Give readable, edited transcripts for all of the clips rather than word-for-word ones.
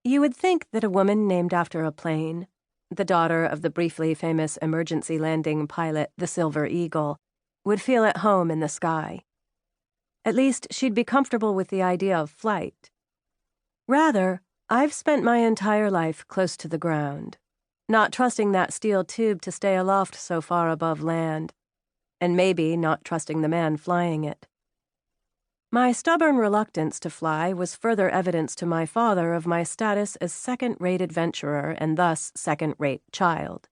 You would think that a woman named after a plane, the daughter of the briefly famous emergency landing pilot, the Silver Eagle, would feel at home in the sky. At least she'd be comfortable with the idea of flight. Rather, I've spent my entire life close to the ground, not trusting that steel tube to stay aloft so far above land, and maybe not trusting the man flying it. My stubborn reluctance to fly was further evidence to my father of my status as second-rate adventurer and thus second-rate child.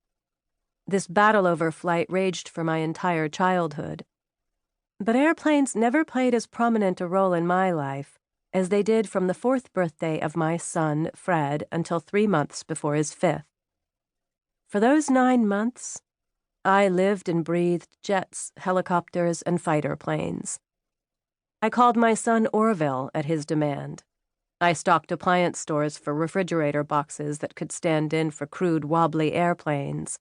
This battle over flight raged for my entire childhood. But airplanes never played as prominent a role in my life as they did from the 4th birthday of my son, Fred, until 3 months before his 5th. For those 9 months, I lived and breathed jets, helicopters, and fighter planes. I called my son Orville at his demand. I stocked appliance stores for refrigerator boxes that could stand in for crude, wobbly airplanes.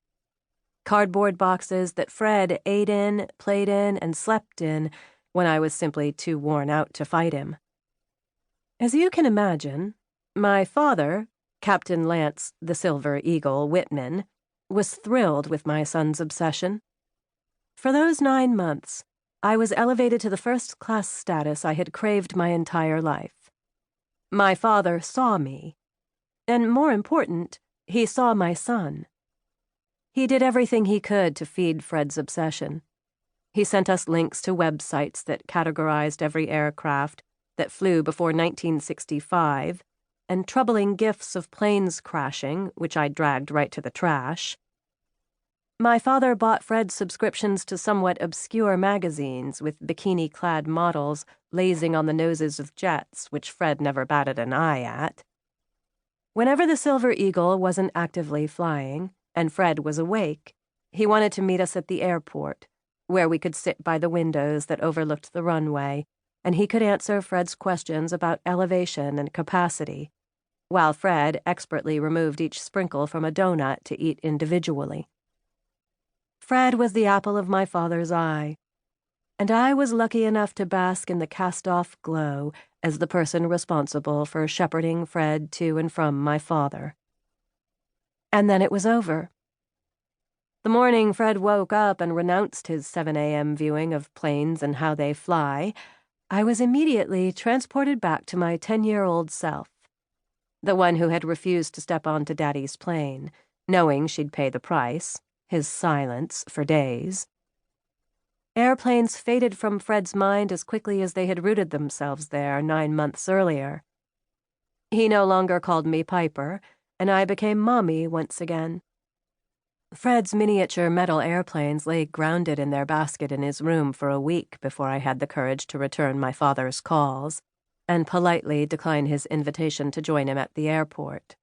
Cardboard boxes that Fred ate in, played in, and slept in when I was simply too worn out to fight him. As you can imagine, my father, Captain Lance, the Silver Eagle Whitman, was thrilled with my son's obsession. For those 9 months, I was elevated to the first-class status I had craved my entire life. My father saw me, and more important, he saw my son. He did everything he could to feed Fred's obsession. He sent us links to websites that categorized every aircraft that flew before 1965, and troubling gifs of planes crashing, which I dragged right to the trash. My father bought Fred subscriptions to somewhat obscure magazines with bikini-clad models lazing on the noses of jets, which Fred never batted an eye at. Whenever the Silver Eagle wasn't actively flying, and Fred was awake, he wanted to meet us at the airport, where we could sit by the windows that overlooked the runway, and he could answer Fred's questions about elevation and capacity, while Fred expertly removed each sprinkle from a donut to eat individually. Fred was the apple of my father's eye, and I was lucky enough to bask in the cast-off glow as the person responsible for shepherding Fred to and from my father. And then it was over. The morning Fred woke up and renounced his 7 a.m. viewing of planes and how they fly, I was immediately transported back to my 10-year-old self, the one who had refused to step onto Daddy's plane, knowing she'd pay the price, his silence, for days. Airplanes faded from Fred's mind as quickly as they had rooted themselves there 9 months earlier. He no longer called me Piper, and I became Mommy once again. Fred's miniature metal airplanes lay grounded in their basket in his room for a week before I had the courage to return my father's calls and politely decline his invitation to join him at the airport.